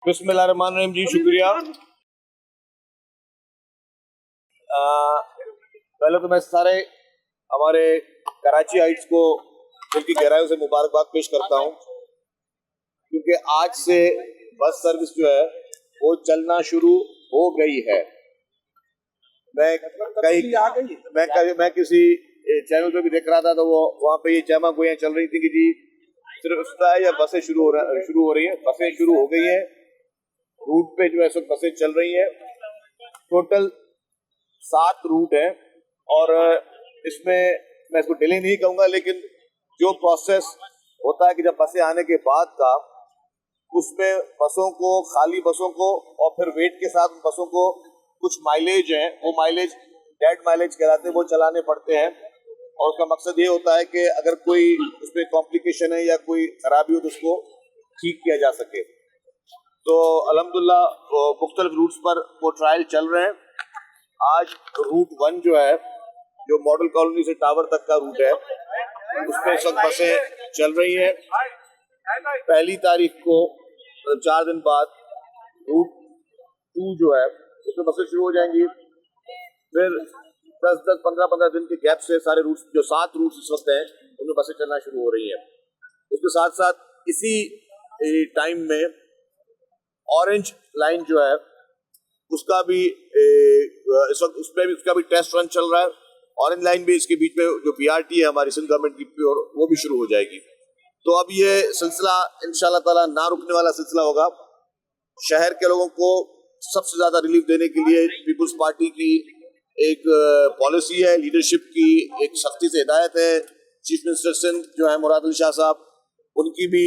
बिस्मिल्लाहिर्रहमानिर्रहीम जी, शुक्रिया। पहले तो मैं सारे हमारे कराची हाइट्स को दिल की गहराइयों से मुबारकबाद पेश करता हूँ, क्योंकि आज से बस सर्विस जो है वो चलना शुरू हो गई है। मैं किसी चैनल पे भी देख रहा था, तो वो वहाँ पे ये चहमा गोइयाँ चल रही थी कि जी सिर्फ या बसें शुरू हो रही है। बसें शुरू हो गई हैं, रूट पे जो है सब बसें चल रही हैं। टोटल 7 रूट हैं और इसमें मैं इसको डिले नहीं कहूँगा, लेकिन जो प्रोसेस होता है कि जब बसें आने के बाद का, उसमें बसों को, खाली बसों को और फिर वेट के साथ बसों को कुछ माइलेज हैं, वो माइलेज डेड माइलेज कहलाते हैं, वो चलाने पड़ते हैं। और उसका मकसद ये होता है कि अगर कोई उसमें कॉम्प्लिकेशन है या कोई खराबी हो तो उसको ठीक किया जा सके। तो अल्हम्दुलिल्लाह मुख्तलिफ रूट्स पर वो ट्रायल चल रहे हैं। आज रूट 1 जो है, जो मॉडल कॉलोनी से टावर तक का रूट है, उसमें इस वक्त बसें चल रही हैं। पहली तारीख को 4 दिन बाद रूट 2 जो है उसमें बसें शुरू हो जाएंगी। फिर 10-10, 15-15 दिन के गैप से सारे रूट्स, जो 7 रूट्स इस वक्त हैं, उनमें बसें चलना शुरू हो रही हैं। उसके साथ साथ इसी टाइम में ऑरेंज लाइन जो है उसका भी इस वक्त उसमें भी उसका भी टेस्ट रन चल रहा है। ऑरेंज लाइन भी इसके बीच में जो BRT है हमारी सिंध गवर्नमेंट की, वो भी शुरू हो जाएगी। तो अब ये सिलसिला इंशाल्लाह ताला ना रुकने वाला सिलसिला होगा। शहर के लोगों को सबसे ज्यादा रिलीफ देने के लिए पीपुल्स पार्टी की एक पॉलिसी है, लीडरशिप की एक सख्ती से हिदायत है। चीफ मिनिस्टर सिंध जो है मुराद अली शाह साहब, उनकी भी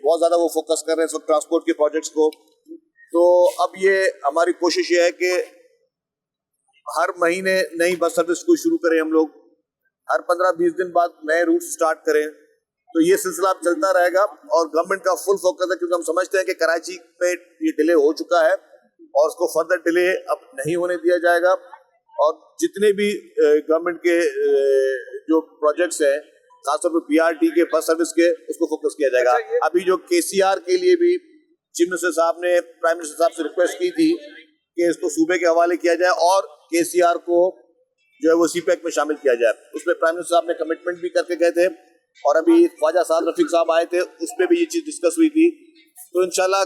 बहुत ज्यादा वो फोकस कर रहे हैं इस वक्त ट्रांसपोर्ट के प्रोजेक्ट्स को। तो अब ये हमारी कोशिश ये है कि हर महीने नई बस सर्विस को शुरू करें हम लोग, हर 15-20 दिन बाद नए रूट स्टार्ट करें। तो ये सिलसिला अब चलता रहेगा और गवर्नमेंट का फुल फोकस है, क्योंकि हम समझते हैं कि कराची पे ये डिले हो चुका है और उसको फर्दर डिले अब नहीं होने दिया जाएगा। और जितने भी गवर्नमेंट के जो प्रोजेक्ट्स हैं, खासतौर पर BRT के, बस सर्विस के, उसको फोकस किया जाएगा। अभी जो KCR के लिए भी चीफ मिनिस्टर साहब ने प्राइम मिनिस्टर साहब से रिक्वेस्ट की थी कि इसको सूबे के हवाले किया जाए और KCR को जो है वो CPEC में शामिल किया जाए। उसमें प्राइम मिनिस्टर साहब ने कमिटमेंट भी करके गए थे और अभी ख्वाजा साहब रफीक साहब आए थे, उसमें भी ये चीज डिस्कस हुई थी। तो इंशाल्लाह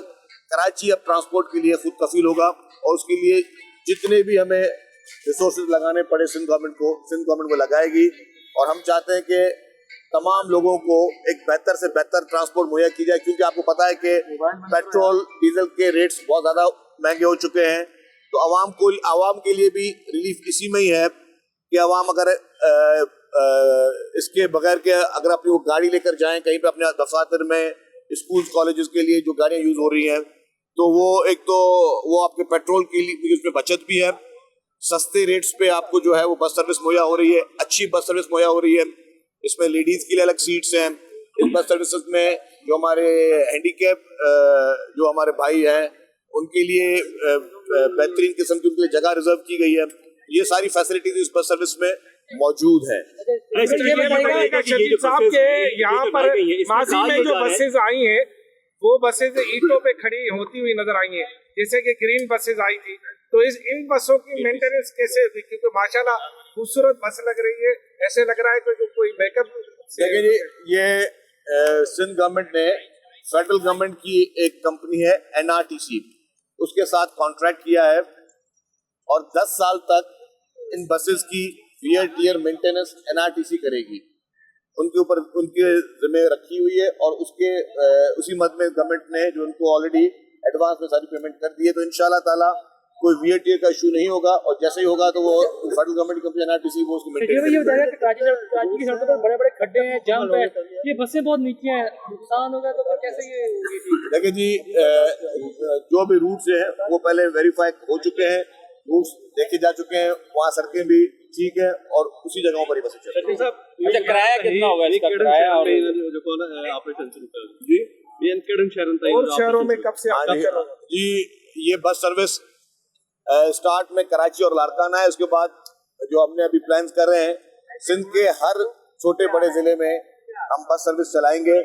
कराची अब ट्रांसपोर्ट के लिए खुद कफील होगा और उसके लिए जितने भी हमें रिसोर्सेज लगाने पड़े सिंध गवर्नमेंट वो लगाएगी। और हम चाहते हैं कि तमाम लोगों को एक बेहतर से बेहतर ट्रांसपोर्ट मुहैया की जाए, क्योंकि आपको पता है कि पेट्रोल डीजल के रेट्स बहुत ज्यादा महंगे हो चुके हैं। तो आवाम के लिए भी रिलीफ इसी में ही है कि आवाम अगर इसके बगैर के अगर अपनी वो गाड़ी लेकर जाएं कहीं पे अपने दफातर में, स्कूल कॉलेजेस के लिए जो गाड़ियां यूज हो रही हैं, तो वो एक तो वो आपके पेट्रोल के लिए उसमें बचत भी है, सस्ते रेट्स पे आपको जो है वो बस सर्विस मुहैया हो रही है, अच्छी बस सर्विस मुहैया हो रही है। इसमें लेडीज के लिए अलग सीट्स हैं। इस बस सर्विसेज में जो हमारे हैंडीकैप जो हमारे भाई हैं उनके लिए बेहतरीन किस्म की उनके लिए जगह रिजर्व की गई है। ये सारी फैसिलिटीज इस बस सर्विस में मौजूद है। ये बताइएगा शकील साहब के यहाँ पर माजी में जो बसेज आई हैं वो बसेज ईंटों पे खड़ी होती हुई नजर आई हैं, जैसे कि ग्रीन बसेज आई थी। तो इन बसों की मेंटेनेंस कैसे होती, क्योंकि माशाल्लाह खूबसूरत बस लग रही है, ऐसे लग रहा है कोई बैकअप। देखिए जी, ये सिंध गवर्नमेंट ने फेडरल गवर्नमेंट की एक कंपनी है NRTC, उसके साथ कॉन्ट्रैक्ट किया है और 10 साल तक इन बसेस की वियर टियर मेंटेनेंस NRTC करेगी। उनके ऊपर उनके जिम्मे रखी हुई है और उसी मद में गवर्नमेंट ने जो उनको ऑलरेडी एडवांस में सारी पेमेंट कर दी है। तो इंशाल्लाह ताला कोई वियर टियर का इशू नहीं होगा और जैसे ही होगा तो वो फेडरल गवर्नमेंट की कंपनी NRTC वो उसको मेंटेन करेगी। ये बताइए कि कराची की सड़कों पर बड़े-बड़े खड्डे हैं, जंप है, ये बसें बहुत नीचे हैं, नुकसान होगा तो कैसे ये होगी? देखिए जी, जो भी रूट्स हैं वो पहले वेरीफाई हो चुके हैं, रूट्स देखे जा चुके हैं, वहाँ सड़कें भी ठीक है और उसी जगहों पर ही बसें चल रही हैं। अच्छा, किराया कितना होगा इसका? किराया और ऑपरेशन शुरू कर जी और शहरों में कब से जी ये बस सर्विस स्टार्ट में कराची और लारकाना है। उसके बाद जो हमने अभी प्लान्स कर रहे हैं, सिंध के हर छोटे बड़े जिले में हम बस सर्विस चलाएंगे।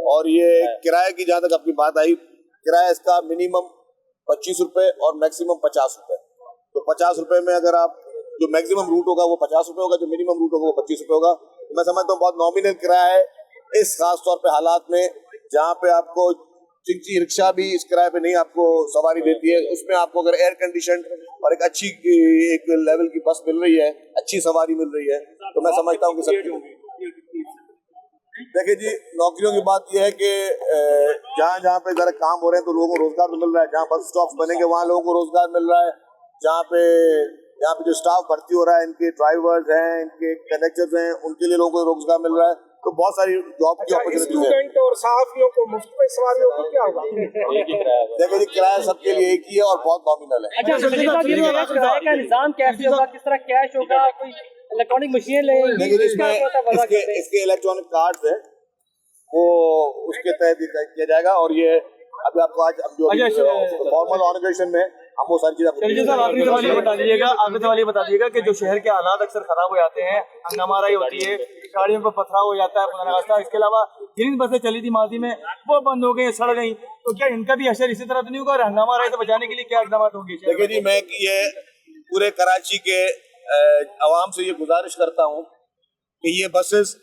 और ये किराए की जहाँ तक अपनी बात आई, किराया इसका मिनिमम 25 रुपए और मैक्सिमम 50 रुपए। तो 50 रुपए में अगर आप जो मैक्सिमम रूट होगा वो 50 रुपए होगा, जो मिनिमम रूट होगा वो 25 रुपए होगा। तो मैं समझता हूँ बहुत नॉमिनल किराया है इस खास तौर पे हालात में जहाँ पे आपको चिंची रिक्शा भी इस किराए पे नहीं आपको सवारी देती है। उसमें आपको अगर एयर कंडीशन और एक अच्छी एक लेवल की बस मिल रही है, अच्छी सवारी मिल रही है, तो मैं समझता हूँ कि सब देखिए जी, नौकरियों की बात यह है कि जहाँ जहाँ पे जरा काम हो रहे हैं तो लोगों को रोजगार तो मिल रहा है। जहाँ बस स्टॉप बनेंगे वहाँ लोगों को रोजगार मिल रहा है। जहाँ पे जो स्टाफ भर्ती हो रहा है, इनके ड्राइवर्स हैं, इनके कंडक्टर्स हैं, उनके लिए लोगों को रोजगार मिल रहा है। तो बहुत सारी जॉब की अपॉर्चुनिटीज है। स्टूडेंट और साफियों को मुफ्त में सवारियों को क्या होगा? देखिए जी, किराया सबके लिए एक ही है और बहुत नॉमिनल है। अच्छा, किराए का निजाम कैसे होगा, किस तरह कैश होगा, कोई इलेक्ट्रॉनिक मशीन लगेगी? इसके इलेक्ट्रॉनिक कार्ड है वो उसके तहत किया जाएगा। और ये अभी आपको आज जो फॉर्मल ऑर्गेनाइजेशन में हम वो सारी चीजें आखिरी सवाल ये बता दीजिएगा कि जो शहर के हालात अक्सर खराब हो जाते हैं, हंगामाराई होती है, गाड़ियों पर पथराव हो जाता है पुराना रास्ता, इसके अलावा जिन बसें चली थी माजी में वो बंद हो गई, सड़ गई, तो क्या इनका भी असर इसी तरह तो नहीं होगा? और हंगामाराई से बचाने के लिए क्या इकदाम होंगे? देखिए जी, मैं ये पूरे कराची के आवाम से ये गुजारिश करता हूँ कि ये बसेस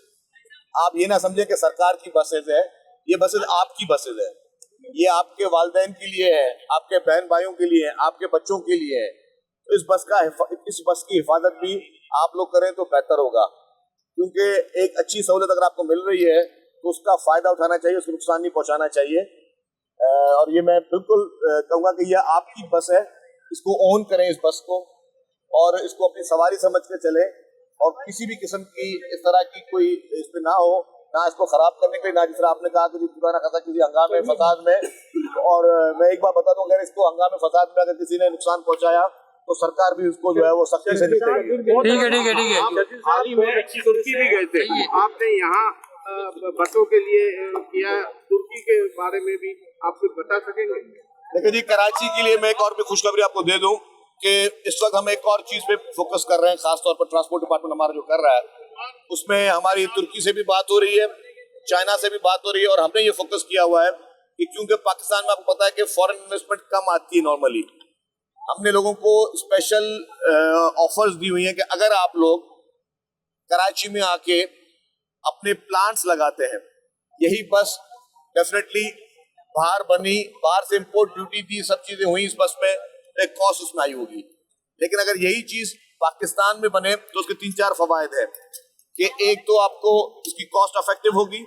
आप ये ना समझें कि सरकार की बसेस है, ये बसेस आपकी बसेस है, ये आपके वालिदैन के लिए है, आपके बहन भाइयों के लिए है, आपके बच्चों के लिए है। तो इस बस की हिफाजत भी आप लोग करें तो बेहतर होगा, क्योंकि एक अच्छी सहूलत अगर आपको मिल रही है तो उसका फायदा उठाना चाहिए, उसको नुकसान नहीं पहुंचाना चाहिए। और ये मैं बिल्कुल कहूँगा कि यह आपकी बस है, इसको ओन करें इस बस को, और इसको अपनी सवारी समझ के चले, और किसी भी किस्म की इस तरह की कोई इस पे ना हो, ना इसको खराब करने के लिए, ना जिस तरह आपने कहा कि पुराना खाता किसी हंगामे फसाद में। और मैं एक बार बता दूं, अगर इसको हंगामे फसाद में अगर किसी ने नुकसान पहुंचाया तो सरकार भी उसको जो है वो सख्ती से निपटेगी। ठीक है। हाल ही में तुर्की भी गए थे, आपने यहाँ बसों के लिए किया, तुर्की के बारे में भी आप कुछ बता सकेंगे? देखिए जी, कराची के लिए मैं एक और भी खुशखबरी आपको दे दूं कि इस वक्त हम एक और चीज पे फोकस कर रहे हैं, खासतौर पर ट्रांसपोर्ट डिपार्टमेंट हमारा जो कर रहा है उसमें हमारी तुर्की से भी बात हो रही है, चाइना से भी बात हो रही है। और हमने ये फोकस किया हुआ है कि क्योंकि पाकिस्तान में आपको पता है कि फॉरेन इन्वेस्टमेंट कम आती है नॉर्मली, हमने लोगों को स्पेशल ऑफर्स दी हुई है कि अगर आप लोग कराची में आके अपने प्लांट्स लगाते हैं, यही बस डेफिनेटली बाहर बनी, बाहर से इंपोर्ट ड्यूटी थी, सब चीजें हुई इस बस में, एक कॉस्ट उसमें आई होगी। लेकिन अगर यही चीज पाकिस्तान में बने तो उसके 3-4 फवायद है कि एक तो आपको इसकी कॉस्ट इफेक्टिव होगी,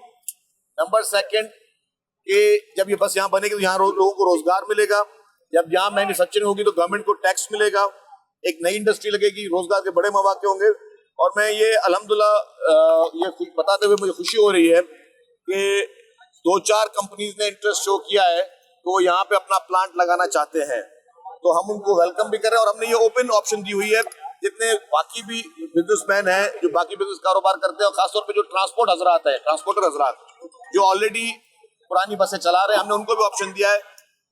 नंबर सेकंड कि जब ये बस यहाँ बनेगी तो यहाँ लोगों को रोजगार मिलेगा, जब यहाँ मैन्युफैक्चरिंग होगी तो गवर्नमेंट को टैक्स मिलेगा, एक नई इंडस्ट्री लगेगी, रोजगार के बड़े मौके होंगे। और मैं ये अल्हम्दुलिल्लाह ये बताते हुए मुझे खुशी हो रही है कि 2-4 कंपनीज ने इंटरेस्ट शो किया है तो वो यहाँ पे अपना प्लांट लगाना चाहते हैं, तो हम उनको वेलकम भी कर रहे हैं। और हमने ये ओपन ऑप्शन दी हुई है जितने बाकी भी बिजनेसमैन हैं जो बाकी बिजनेस कारोबार करते हैं, और खासतौर पे जो ट्रांसपोर्टर हजरात जो ऑलरेडी पुरानी बसें चला रहे हैं, हमने उनको भी ऑप्शन दिया है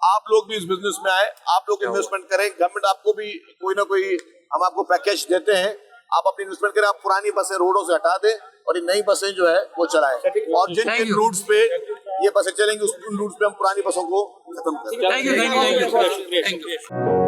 आप लोग भी इस बिजनेस में आए, आप लोग इन्वेस्टमेंट करें, गवर्नमेंट आपको भी कोई ना कोई हम आपको पैकेज देते हैं, आप अपनी इन्वेस्टमेंट करें, आप पुरानी बसें रोडों से हटा दें और ये नई बसें जो है वो चलाएं। और जिन जिन रूट्स पे ये बसें चलेंगी उस रूट्स पे हम पुरानी बसों को खत्म करें। Thank you.